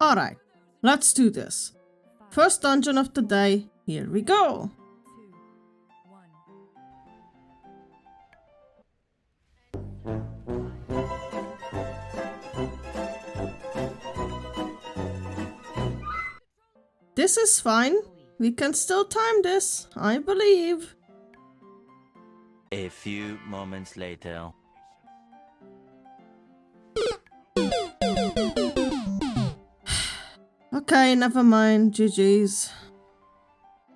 Alright, let's do this. First dungeon of the day, here we go. This is fine. We can still time this, I believe. A few moments later. Okay, never mind, GG's.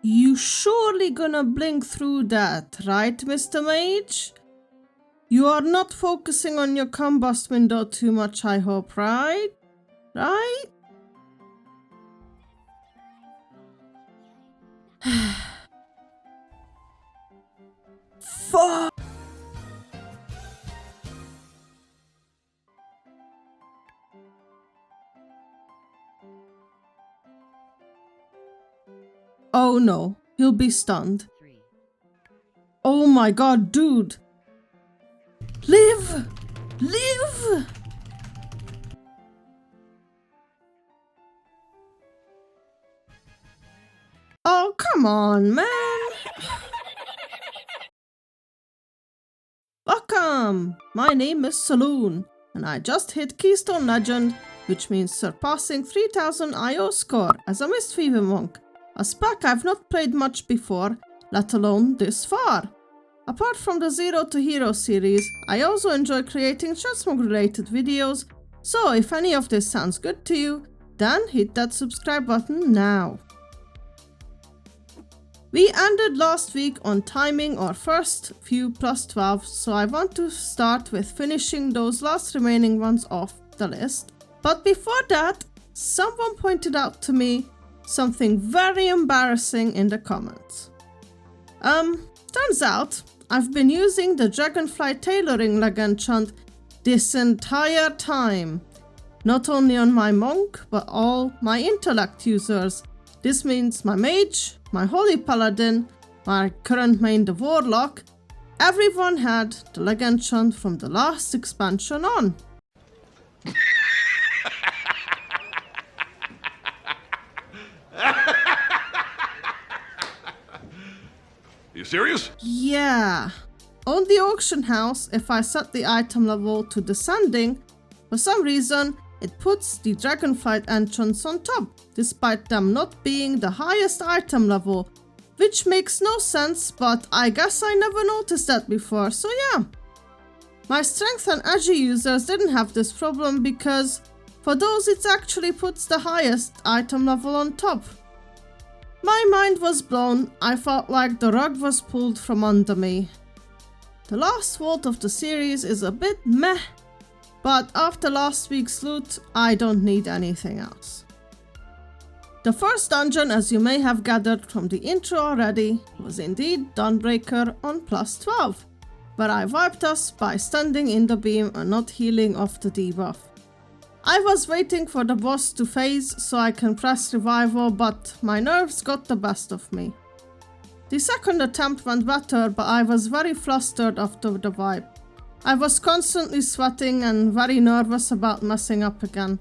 You surely gonna blink through that, right, Mr. Mage? You are not focusing on your combust window too much, I hope, right? Right? Fuck! Oh no, he'll be stunned. Oh my god, dude! Live! Live! Oh, come on, man! Welcome! My name is Saluun, and I just hit Keystone Legend, which means surpassing 3000 IO score as a Mistweaver Monk, a spec I've not played much before, let alone this far. Apart from the Zero to Hero series, I also enjoy creating transmog related videos, so if any of this sounds good to you, then hit that subscribe button now. We ended last week on timing our first few plus 12, so I want to start with finishing those last remaining ones off the list. But before that, someone pointed out to me something very embarrassing in the comments. Turns out, I've been using the Dragonfly tailoring leg enchant this entire time. Not only on my monk, but all my intellect users. This means my mage, my holy paladin, my current main the warlock. Everyone had the leg enchant from the last expansion on. You serious? Yeah. On the auction house, if I set the item level to descending, for some reason, it puts the Dragonflight enchants on top, despite them not being the highest item level, which makes no sense, but I guess I never noticed that before, so yeah. My strength and agi users didn't have this problem because for those it actually puts the highest item level on top. My mind was blown. I felt like the rug was pulled from under me. The last vault of the series is a bit meh, but after last week's loot, I don't need anything else. The first dungeon, as you may have gathered from the intro already, was indeed Dawnbroken on plus 12, where I wiped us by standing in the beam and not healing off the debuff. I was waiting for the boss to phase so I can press revival, but my nerves got the best of me. The second attempt went better, but I was very flustered after the wipe. I was constantly sweating and very nervous about messing up again.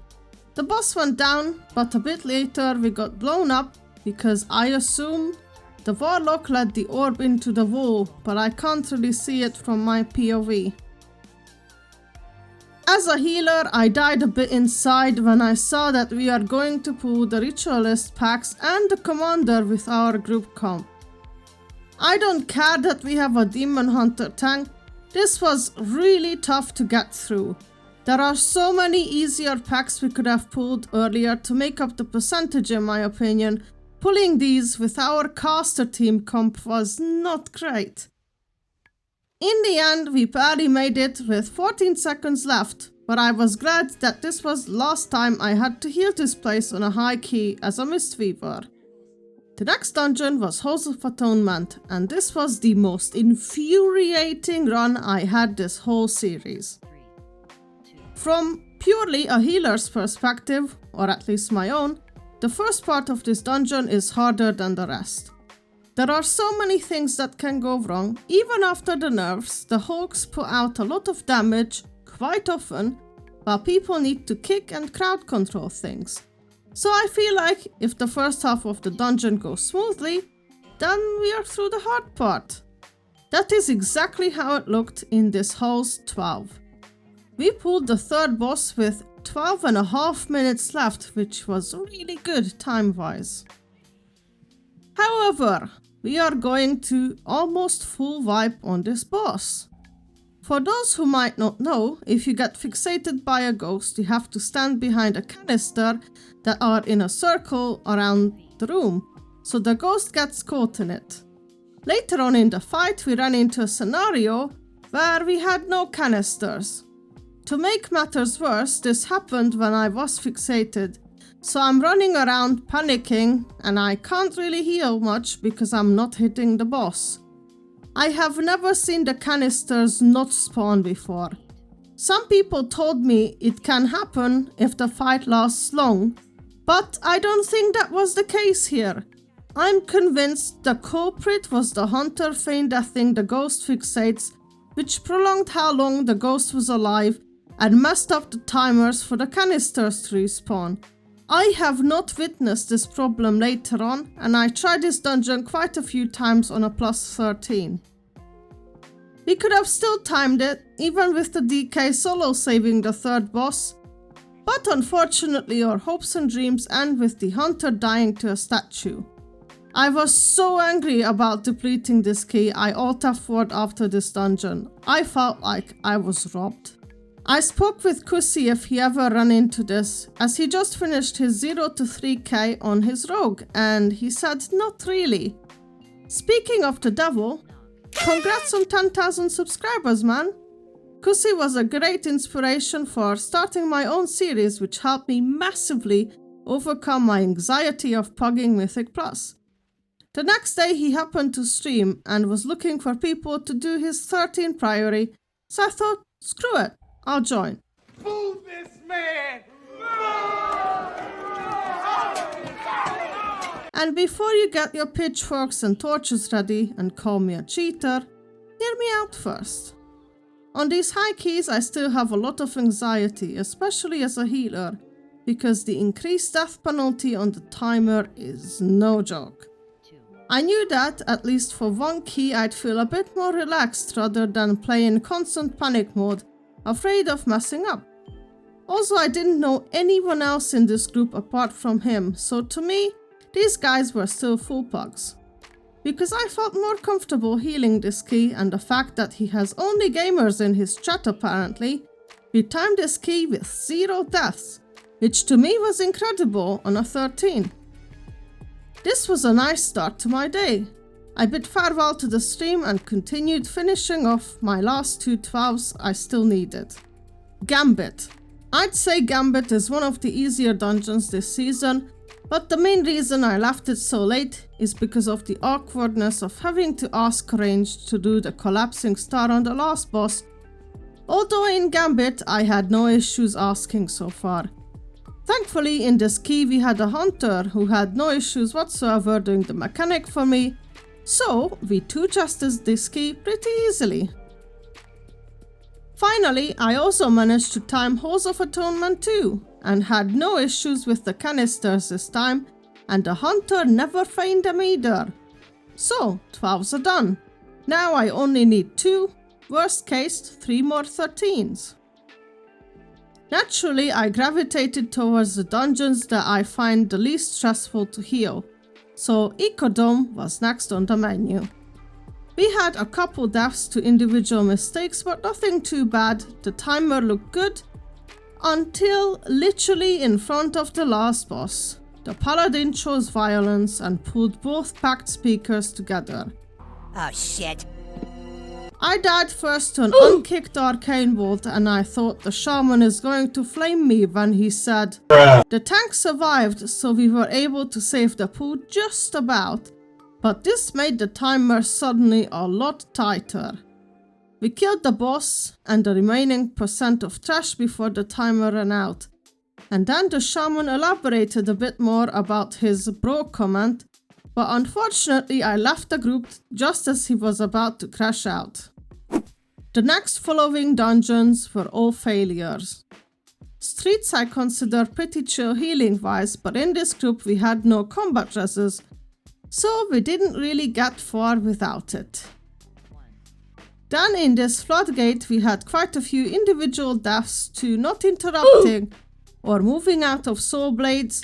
The boss went down, but a bit later we got blown up because I assume the warlock let the orb into the wall, but I can't really see it from my POV. As a healer, I died a bit inside when I saw that we are going to pull the Ritualist packs and the Commander with our group comp. I don't care that we have a Demon Hunter tank, this was really tough to get through. There are so many easier packs we could have pulled earlier to make up the percentage in my opinion. Pulling these with our caster team comp was not great. In the end, we barely made it with 14 seconds left, but I was glad that this was the last time I had to heal this place on a high key as a Mistweaver. The next dungeon was Halls of Atonement, and this was the most infuriating run I had this whole series. From purely a healer's perspective, or at least my own, the first part of this dungeon is harder than the rest. There are so many things that can go wrong. Even after the nerfs, the Hawks put out a lot of damage quite often, while people need to kick and crowd control things. So I feel like if the first half of the dungeon goes smoothly, then we are through the hard part. That is exactly how it looked in this Halls 12. We pulled the third boss with 12.5 minutes left, which was really good time-wise. However, we are going to almost full wipe on this boss. For those who might not know, if you get fixated by a ghost, you have to stand behind a canister that are in a circle around the room, so the ghost gets caught in it. Later on in the fight, we ran into a scenario where we had no canisters. To make matters worse, this happened when I was fixated, so I'm running around panicking and I can't really heal much because I'm not hitting the boss. I have never seen the canisters not spawn before. Some people told me it can happen if the fight lasts long, but I don't think that was the case here. I'm convinced the culprit was the hunter feign deathing the ghost fixates, which prolonged how long the ghost was alive and messed up the timers for the canisters to respawn. I have not witnessed this problem later on, and I tried this dungeon quite a few times on a plus 13. We could have still timed it, even with the DK solo saving the third boss, but unfortunately our hopes and dreams end with the hunter dying to a statue. I was so angry about depleting this key I alt F4'd after this dungeon. I felt like I was robbed. I spoke with Kusi if he ever ran into this, as he just finished his 0 to 3k on his rogue, and he said not really. Speaking of the devil, congrats on 10,000 subscribers, man! Kusi was a great inspiration for starting my own series, which helped me massively overcome my anxiety of pugging Mythic Plus. The next day he happened to stream and was looking for people to do his 13 priority, so I thought, screw it, I'll join. Move this man! And before you get your pitchforks and torches ready and call me a cheater, hear me out first. On these high keys I still have a lot of anxiety, especially as a healer, because the increased death penalty on the timer is no joke. I knew that, at least for one key, I'd feel a bit more relaxed rather than play in constant panic mode, afraid of messing up. Also, I didn't know anyone else in this group apart from him, so to me, these guys were still full pugs. Because I felt more comfortable healing this key and the fact that he has only gamers in his chat apparently, we timed this key with 0 deaths, which to me was incredible on a 13. This was a nice start to my day. I bid farewell to the stream and continued finishing off my last 2 12s I still needed. Gambit. I'd say Gambit is one of the easier dungeons this season, but the main reason I left it so late is because of the awkwardness of having to ask Range to do the collapsing star on the last boss, although in Gambit I had no issues asking so far. Thankfully in this key we had a hunter who had no issues whatsoever doing the mechanic for me, so we 2-chested this key pretty easily. Finally, I also managed to time Halls of Atonement too, and had no issues with the canisters this time, and the hunter never feigned them either. So, 12s are done. Now I only need 2, worst case 3 more 13s. Naturally, I gravitated towards the dungeons that I find the least stressful to heal, so Ecodome was next on the menu. We had a couple deaths to individual mistakes, but nothing too bad. The timer looked good until literally in front of the last boss. The Paladin chose violence and pulled both packed speakers together. Oh shit. I died first to an unkicked Arcane bolt, and I thought the shaman is going to flame me when he said, The tank survived, so we were able to save the pool just about, but this made the timer suddenly a lot tighter. We killed the boss and the remaining % of trash before the timer ran out, and then the shaman elaborated a bit more about his bro comment, but unfortunately I left the group just as he was about to crash out. The next following dungeons were all failures. Streets I consider pretty chill healing wise, but in this group we had no combat reses, so we didn't really get far without it. Then in this Floodgate we had quite a few individual deaths to not interrupting or moving out of soul blades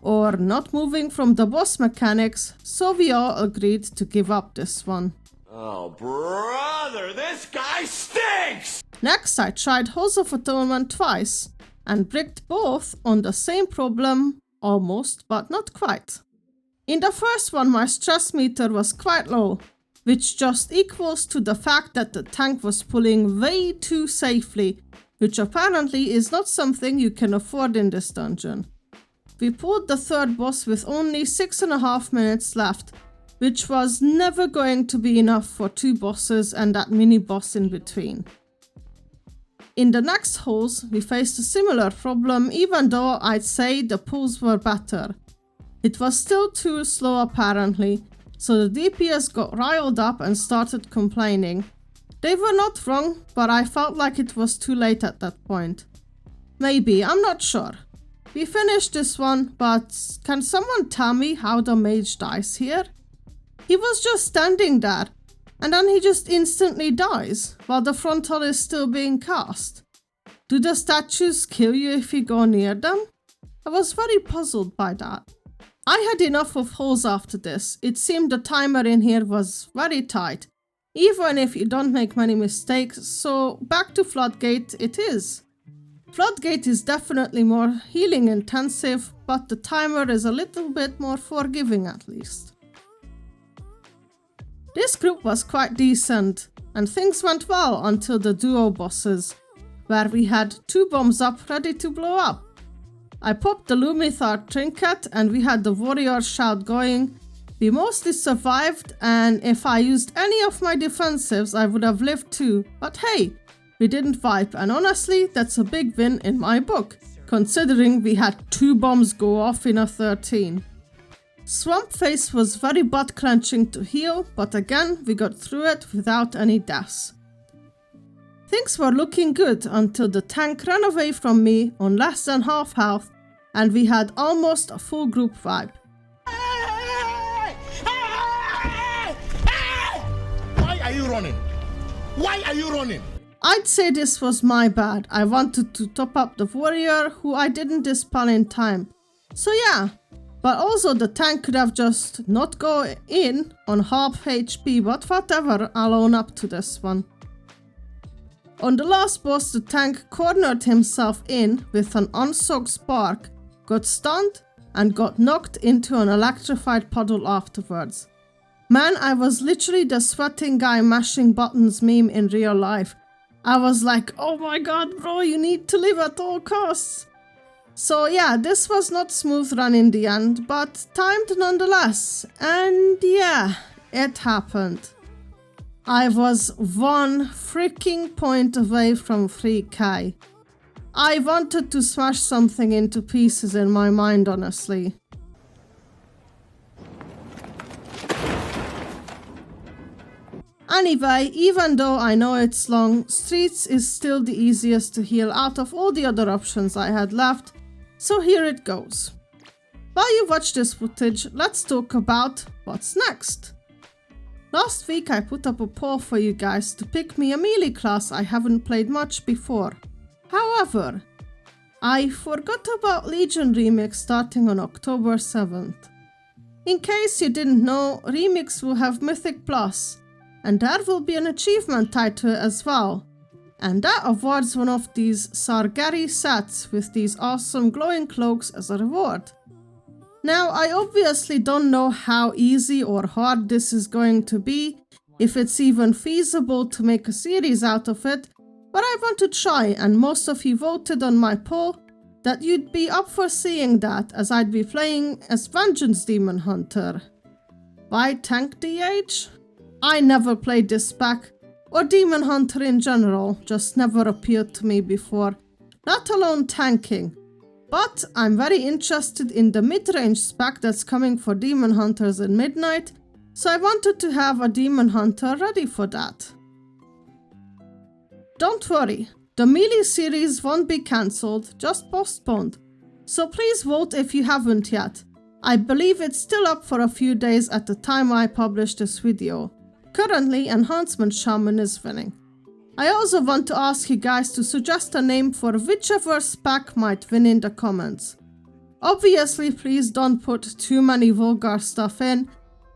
or not moving from the boss mechanics, so we all agreed to give up this one. Oh, brother, this guy stinks! Next I tried Halls of Atonement twice and bricked both on the same problem, almost, but not quite. In the first one my stress meter was quite low, which just equals to the fact that the tank was pulling way too safely, which apparently is not something you can afford in this dungeon. We pulled the third boss with only 6.5 minutes left, which was never going to be enough for 2 bosses and that mini boss in between. In the next holes, we faced a similar problem, even though I'd say the pulls were better. It was still too slow apparently, so the DPS got riled up and started complaining. They were not wrong, but I felt like it was too late at that point. Maybe, I'm not sure. We finished this one, but can someone tell me how the mage dies here? He was just standing there, and then he just instantly dies, while the frontal is still being cast. Do the statues kill you if you go near them? I was very puzzled by that. I had enough of holes after this. It seemed the timer in here was very tight, even if you don't make many mistakes, so back to Floodgate it is. Floodgate is definitely more healing intensive, but the timer is a little bit more forgiving at least. This group was quite decent, and things went well until the duo bosses, where we had 2 bombs up ready to blow up. I popped the Lumithar trinket and we had the warrior shout going. We mostly survived, and if I used any of my defensives I would have lived too, but hey, we didn't wipe, and honestly that's a big win in my book, considering we had 2 bombs go off in a 13. Swamp Face was very butt clenching to heal, but again we got through it without any deaths. Things were looking good until the tank ran away from me on less than half health and we had almost a full group vibe. Why are you running? Why are you running? I'd say this was my bad. I wanted to top up the warrior who I didn't dispel in time. So yeah, but also the tank could have just not go in on half HP, but whatever, I'll own up to this one. On the last boss, the tank cornered himself in with an unsoaked spark, got stunned, and got knocked into an electrified puddle afterwards. Man, I was literally the sweating guy mashing buttons meme in real life. I was like, oh my god bro, you need to live at all costs. So yeah, this was not smooth run in the end, but timed nonetheless, and yeah, it happened. I was 1 freaking point away from 3k. I wanted to smash something into pieces in my mind, honestly. Anyway, even though I know it's long, Streets is still the easiest to heal out of all the other options I had left, so here it goes. While you watch this footage, let's talk about what's next. Last week I put up a poll for you guys to pick me a melee class I haven't played much before. However, I forgot about Legion Remix starting on October 7th. In case you didn't know, Remix will have Mythic Plus, and there will be an achievement tied to it as well. And that awards one of these Sargerii sets with these awesome glowing cloaks as a reward. Now, I obviously don't know how easy or hard this is going to be, if it's even feasible to make a series out of it, but I want to try, and most of you voted on my poll that you'd be up for seeing that, as I'd be playing as Vengeance Demon Hunter. Why tank DH? I never played this spec, or Demon Hunter in general, just never appealed to me before, let alone tanking. But I'm very interested in the mid-range spec that's coming for Demon Hunters in Midnight, so I wanted to have a Demon Hunter ready for that. don't worry, the Melee series won't be cancelled, just postponed. So please vote if you haven't yet. I believe it's still up for a few days at the time I publish this video. Currently, Enhancement Shaman is winning. I also want to ask you guys to suggest a name for whichever spec might win in the comments. Obviously, please don't put too many vulgar stuff in.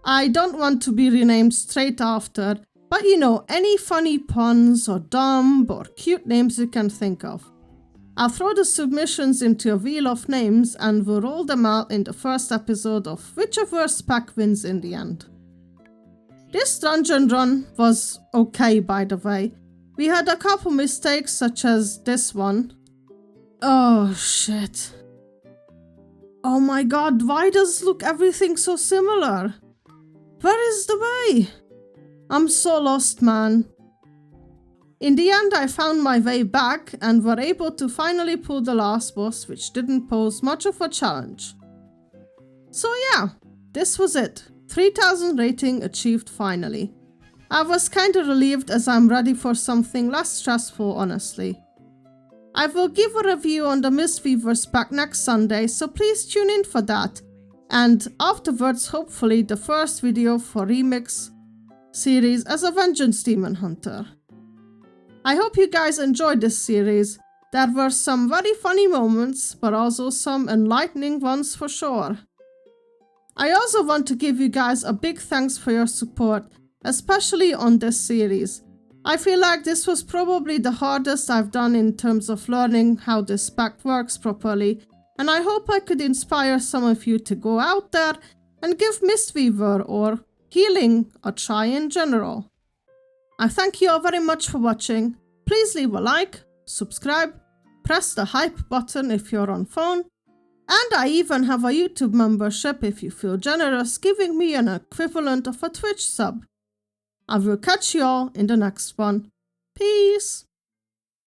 I don't want to be renamed straight after, but you know, any funny puns or dumb or cute names you can think of. I'll throw the submissions into a wheel of names and we'll roll them out in the first episode of whichever spec wins in the end. This dungeon run was okay, by the way. We had a couple mistakes such as this one. Oh shit. Oh my god, why does look everything so similar? Where is the way? I'm so lost, man. In the end, I found my way back and were able to finally pull the last boss, which didn't pose much of a challenge. So yeah, this was it. 3000 rating achieved finally. I was kinda relieved as I'm ready for something less stressful, honestly. I will give a review on the Mistweaver spec next Sunday, so please tune in for that. And afterwards, hopefully, the first video for Remix series as a Vengeance Demon Hunter. I hope you guys enjoyed this series. There were some very funny moments, but also some enlightening ones for sure. I also want to give you guys a big thanks for your support, especially on this series. I feel like this was probably the hardest I've done in terms of learning how this spec works properly, and I hope I could inspire some of you to go out there and give Mistweaver or healing a try in general. I thank you all very much for watching. Please leave a like, subscribe, press the hype button if you're on phone, and I even have a YouTube membership if you feel generous, giving me an equivalent of a Twitch sub. I will catch you all in the next one. Peace!